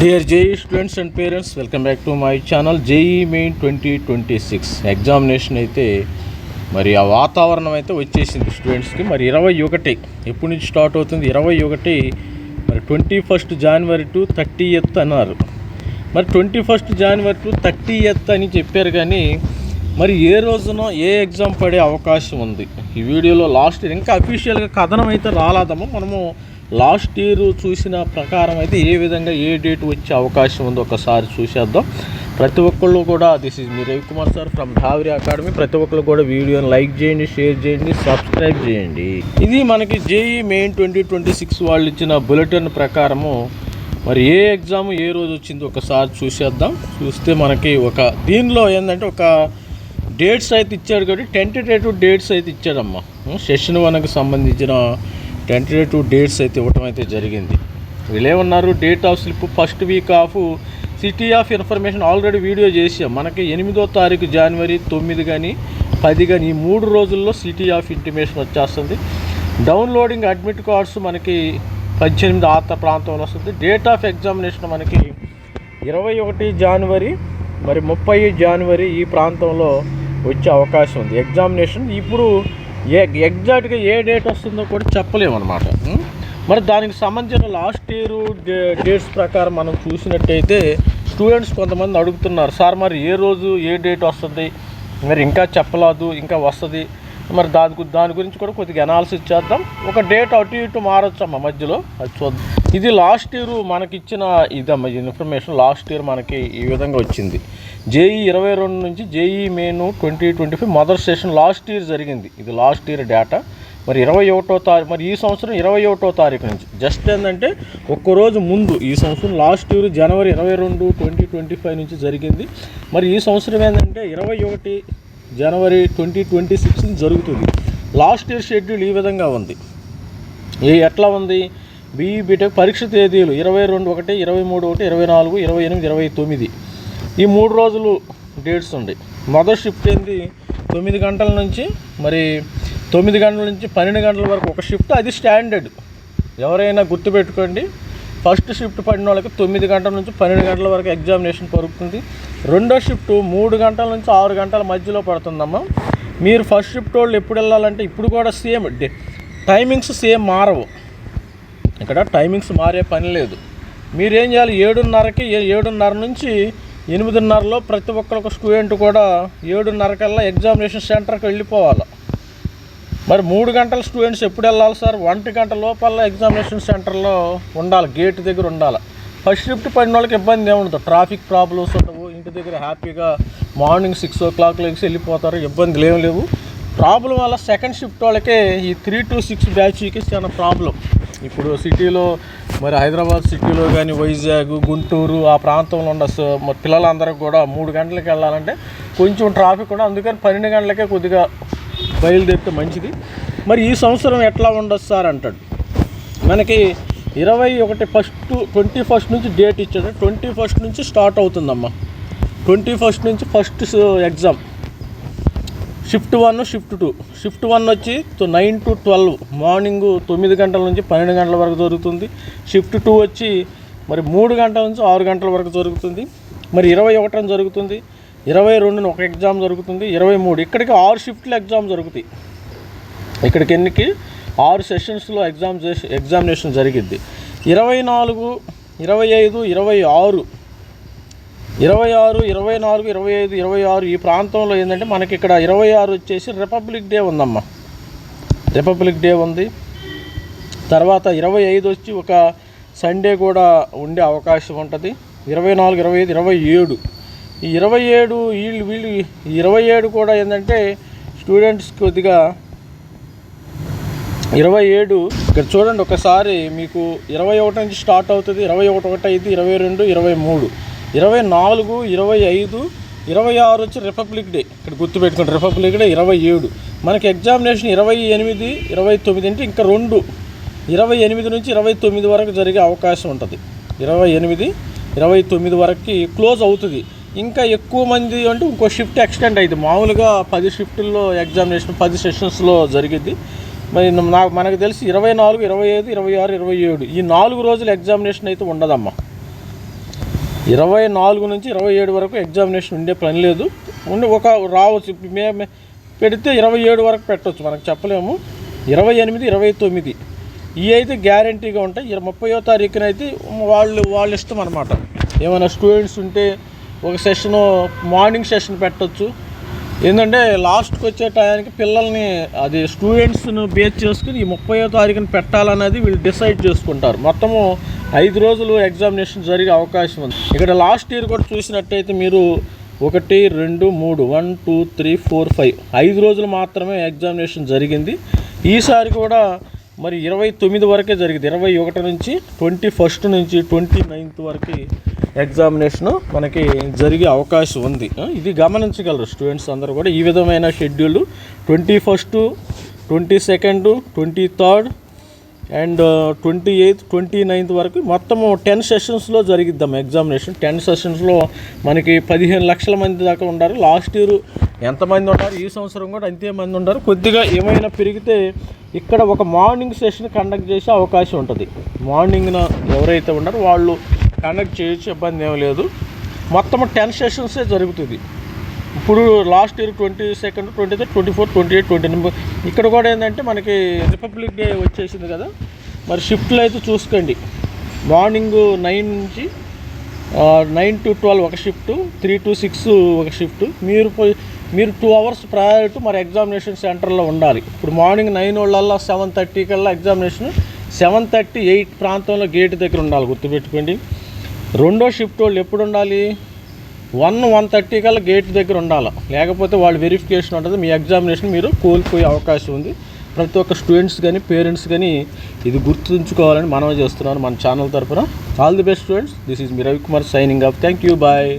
Dear JEE students and parents, welcome back to my channel. JEE Main 2026 examination అయితే మరి ఆ వాతావరణం అయితే వచ్చేసింది స్టూడెంట్స్కి. మరి 21 ఎప్పటి నుంచి స్టార్ట్ అవుతుంది? 21 మరి 21 జనవరి టు 30th అన్నారు. మరి 21 జనవరి టు 30th అని చెప్పారు, కానీ మరి ఏ రోజున ఏ ఎగ్జామ్ పడే అవకాశం ఉంది? ఈ వీడియోలో లాస్ట్ ఇయర్ ఇంకా అఫీషియల్గా కథనం అయితే రాలేదమ్మా. మనము లాస్ట్ ఇయర్ చూసిన ప్రకారం అయితే ఏ విధంగా ఏ డేట్ వచ్చే అవకాశం ఉందో ఒకసారి చూసేద్దాం. ప్రతి ఒక్కళ్ళు కూడా this is me Ravikumar sir from ధావరి academy. ప్రతి ఒక్కళ్ళు కూడా వీడియోని లైక్ చేయండి, షేర్ చేయండి, సబ్స్క్రైబ్ చేయండి. ఇది మనకి JEE మెయిన్ 2026 వాళ్ళు ఇచ్చిన బులెటిన్ ప్రకారము మరి ఏ ఎగ్జామ్ ఏ రోజు వచ్చిందో ఒకసారి చూసేద్దాం. చూస్తే మనకి ఒక దీనిలో ఏంటంటే ఒక డేట్స్ అయితే ఇచ్చాడు, కాబట్టి టెంటేటివ్ డేట్స్ అయితే ఇచ్చాడమ్మా. సెషన్ 1కి సంబంధించిన టెంటేటివ్ డేట్స్ అయితే ఇవ్వటం అయితే జరిగింది. వీళ్ళేమన్నారు, date of slip first week of city of information already video చేసాం. మనకి 8వ తారీఖు జనవరి 9 కానీ 10 కానీ ఈ 3 రోజుల్లో సిటీ ఆఫ్ ఇంటిమేషన్ వచ్చేస్తుంది. డౌన్లోడింగ్ అడ్మిట్ కార్డ్స్ మనకి 18 ఆ ప్రాంతంలో వస్తుంది. డేట్ ఆఫ్ ఎగ్జామినేషన్ మనకి 21 జనవరి మరి 30 జనవరి ఈ ప్రాంతంలో వచ్చే అవకాశం ఉంది. ఎగ్జామినేషన్ ఇప్పుడు ఎగ్జాక్ట్గా ఏ డేట్ వస్తుందో కూడా చెప్పలేమన్నమాట. మరి దానికి సంబంధించిన లాస్ట్ ఇయర్ డేట్స్ ప్రకారం మనం చూసినట్టయితే స్టూడెంట్స్ కొంతమంది అడుగుతున్నారు, సార్ మరి ఏ రోజు ఏ డేట్ వస్తుంది, మరి ఇంకా చెప్పలేదు, ఇంకా వస్తుంది. మరి దాని గురించి కూడా కొద్దిగా అనాలిసిస్ చేద్దాం. ఒక డేట్ అటు ఇటు మారొచ్చమ్మా మధ్యలో, అది చూద్దాం. ఇది లాస్ట్ ఇయర్ మనకి ఇచ్చిన ఇదమ్మా ఇన్ఫర్మేషన్. లాస్ట్ ఇయర్ మనకి ఈ విధంగా వచ్చింది. JEE 22 నుంచి JEE మెయిన్ 2025 మొదటి సెషన్ లాస్ట్ ఇయర్ జరిగింది. ఇది లాస్ట్ ఇయర్ డేటా. మరి 21వ తారీఖు, మరి ఈ సంవత్సరం 21వ తారీఖు నుంచి జస్ట్ ఏంటంటే ఒక్కరోజు ముందు ఈ సంవత్సరం లాస్ట్ ఇయర్ జనవరి 22, 2025 నుంచి జరిగింది. మరి ఈ సంవత్సరం ఏంటంటే 21 జనవరి 2026 జరుగుతుంది. లాస్ట్ ఇయర్ షెడ్యూల్ ఈ విధంగా ఉంది. ఎట్లా ఉంది? BE బీటెక్ పరీక్ష తేదీలు 22/1, 23/1, 24, 28, 29 ఈ 3 రోజులు డేట్స్ ఉంది. మొదటి షిఫ్ట్ ఏంది 9 గంటల నుంచి మరి 9 గంటల నుంచి 12 గంటల వరకు ఒక షిఫ్ట్, అది స్టాండర్డ్. ఎవరైనా గుర్తుపెట్టుకోండి, ఫస్ట్ షిఫ్ట్ పడిన వాళ్ళకి 9 గంటల నుంచి 12 గంటల వరకు ఎగ్జామినేషన్ పడుతుంది. రెండో షిఫ్ట్ 3 గంటల నుంచి 6 గంటల మధ్యలో పడుతుందమ్మా. మీరు ఫస్ట్ షిఫ్ట్ వాళ్ళు ఎప్పుడు వెళ్ళాలంటే ఇప్పుడు కూడా సేమ్ టైమింగ్స్ సేమ్ మారవు. ఇక్కడ టైమింగ్స్ మారే పని లేదు. మీరేం చేయాలి, 7:30కి 7:30 నుంచి 8:30లో ప్రతి ఒక్క స్టూడెంట్ కూడా 7:30 కల్లా ఎగ్జామినేషన్ సెంటర్కి వెళ్ళిపోవాలి. మరి 3 గంటల స్టూడెంట్స్ ఎప్పుడు వెళ్ళాలి సార్? 1 గంట లోపల ఎగ్జామినేషన్ సెంటర్లో ఉండాలి, గేట్ దగ్గర ఉండాలి. ఫస్ట్ షిఫ్ట్ పడిన వాళ్ళకి ఇబ్బంది ఏముండదు, ట్రాఫిక్ ప్రాబ్లమ్స్ ఉండవు. ఇంటి దగ్గర హ్యాపీగా మార్నింగ్ 6 o'clock లెగ్స్ వెళ్ళిపోతారు, ఇబ్బందులు ఏం లేవు. ప్రాబ్లం వల్ల సెకండ్ షిఫ్ట్ వాళ్ళకే ఈ 3 to 6 బ్యాచ్కి చాలా ప్రాబ్లం. ఇప్పుడు సిటీలో మరి హైదరాబాద్ సిటీలో కానీ వైజాగ్, గుంటూరు ఆ ప్రాంతంలో ఉన్న పిల్లలందరికీ కూడా 3 గంటలకు వెళ్ళాలంటే కొంచెం ట్రాఫిక్ కూడా, అందుకని 12 గంటలకే కొద్దిగా బయలుదేరితే మంచిది. మరి ఈ సంవత్సరం ఎట్లా ఉండదు సార్ అంటాడు. మనకి 21 నుంచి డేట్ ఇచ్చాడు. 21 నుంచి స్టార్ట్ అవుతుందమ్మా. 21 నుంచి first exam shift 1, shift 2. Shift 1 వచ్చి 9 to 12 మార్నింగ్ 9 గంటల నుంచి 12 గంటల వరకు జరుగుతుంది. షిఫ్ట్ 2 వచ్చి మరి 3 గంటల నుంచి 6 గంటల వరకు జరుగుతుంది. మరి 21 జరుగుతుంది, 22 ఒక ఎగ్జామ్ జరుగుతుంది, 23 ఇక్కడికి 6 షిఫ్ట్లు ఎగ్జామ్ జరుగుతాయి. ఇక్కడికి 6 సెషన్స్లో ఎగ్జామినేషన్ జరిగిద్ది. 24, 25, 26, 24, 25, 26 ఈ ప్రాంతంలో ఏంటంటే మనకి ఇక్కడ 26 వచ్చేసి రిపబ్లిక్ డే ఉందమ్మా. రిపబ్లిక్ డే ఉంది. తర్వాత 25 వచ్చి ఒక సండే కూడా ఉండే అవకాశం ఉంటుంది. 24, 25, 27 ఈ 27 వీళ్ళు 27 కూడా ఏంటంటే స్టూడెంట్స్ కొద్దిగా 27 ఇక్కడ చూడండి ఒకసారి, మీకు 21 నుంచి స్టార్ట్ అవుతుంది. 21, 5, 22, 23, 24, 25, 26 వచ్చి రిపబ్లిక్ డే. ఇక్కడ గుర్తుపెట్టుకోండి, రిపబ్లిక్ డే 27. మనకి ఎగ్జామినేషన్ 28, 29 అంటే ఇంకా 2 28 నుంచి 29 వరకు జరిగే అవకాశం ఉంటుంది. 28, 29 వరకు క్లోజ్ అవుతుంది. ఇంకా ఎక్కువ మంది అంటే ఇంకో షిఫ్ట్ ఎక్స్టెండ్ అవుతుంది. మామూలుగా 10 షిఫ్టుల్లో ఎగ్జామినేషన్ 10 సెషన్స్లో జరిగిద్ది. మరి మనకు తెలిసి 24, 25, 26, 27 ఈ 4 రోజులు ఎగ్జామినేషన్ అయితే ఉండదమ్మా. 24 నుంచి 27 వరకు ఎగ్జామినేషన్ ఉండే పని లేదు. ఒక రావచ్చు, మేము పెడితే 27 వరకు పెట్టవచ్చు, మనకు చెప్పలేము. 28, 29 ఇవి అయితే గ్యారంటీగా ఉంటాయి. 30వ తారీఖున అయితే వాళ్ళ ఇష్టం అనమాట. ఏమైనా స్టూడెంట్స్ ఉంటే ఒక సెషను మార్నింగ్ సెషన్ పెట్టవచ్చు. ఏంటంటే లాస్ట్కి వచ్చే టయానికి పిల్లల్ని అది స్టూడెంట్స్ను బేస్ చేసుకుని ఈ 30వ తారీఖున పెట్టాలన్నది వీళ్ళు డిసైడ్ చేసుకుంటారు. మొత్తము 5 రోజులు ఎగ్జామినేషన్ జరిగే అవకాశం ఉంది. ఇక్కడ లాస్ట్ ఇయర్ కూడా చూసినట్టయితే మీరు 1, 2, 3 1, 2, 3, 4, 5 5 రోజులు మాత్రమే ఎగ్జామినేషన్ జరిగింది. ఈసారి కూడా మరి 29 వరకే జరిగింది. 21 నుంచి 21 నుంచి 29 వరకు ఎగ్జామినేషను మనకి జరిగే అవకాశం ఉంది. ఇది గమనించగలరు స్టూడెంట్స్ అందరూ కూడా. ఈ విధమైన షెడ్యూల్ 21, 22, 23 అండ్ 28, 29 వరకు మొత్తము 10 సెషన్స్లో జరిగిద్దాం ఎగ్జామినేషన్. 10 సెషన్స్లో మనకి 15 లక్షల మంది దాకా ఉన్నారు. లాస్ట్ ఇయర్ ఎంతమంది ఉన్నారు, ఈ సంవత్సరం కూడా అంతే మంది ఉన్నారు. కొద్దిగా ఏమైనా పెరిగితే ఇక్కడ ఒక మార్నింగ్ సెషన్ కండక్ట్ చేసే అవకాశం ఉంటుంది. మార్నింగ్న ఎవరైతే ఉన్నారో వాళ్ళు కండక్ట్ చేయొచ్చు, ఇబ్బంది ఏమీ లేదు. మొత్తం 10 సెషన్సే జరుగుతుంది. ఇప్పుడు లాస్ట్ ఇయర్ 22, 23, 24, 28, 29 ఇక్కడ కూడా ఏంటంటే మనకి రిపబ్లిక్ డే వచ్చేసింది కదా. మరి షిఫ్ట్లు అయితే చూసుకోండి. మార్నింగ్ 9 నుంచి 9 to 12 ఒక షిఫ్ట్, 3 to 6 ఒక షిఫ్ట్. మీరు 2 hours ప్రయర్ టు మరి ఎగ్జామినేషన్ సెంటర్లో ఉండాలి. ఇప్పుడు మార్నింగ్ 9 వాళ్ళల్లో 7:30 కల్లా ఎగ్జామినేషన్, 7:30, 8 ప్రాంతంలో గేట్ దగ్గర ఉండాలి, గుర్తుపెట్టుకోండి. రెండో షిఫ్ట్ వాళ్ళు ఎప్పుడు ఉండాలి, 1:30 కల్లా గేట్ దగ్గర ఉండాలి. లేకపోతే వాళ్ళు వెరిఫికేషన్ ఉంటుంది, మీ ఎగ్జామినేషన్ మీరు కోల్పోయే అవకాశం ఉంది. ప్రతి ఒక్క స్టూడెంట్స్ కానీ పేరెంట్స్ కానీ ఇది గుర్తుంచుకోవాలని మనవి చేస్తున్నాను మన ఛానల్ తరఫున. All the best students. This is me Ravikumar signing off. Thank you, bye.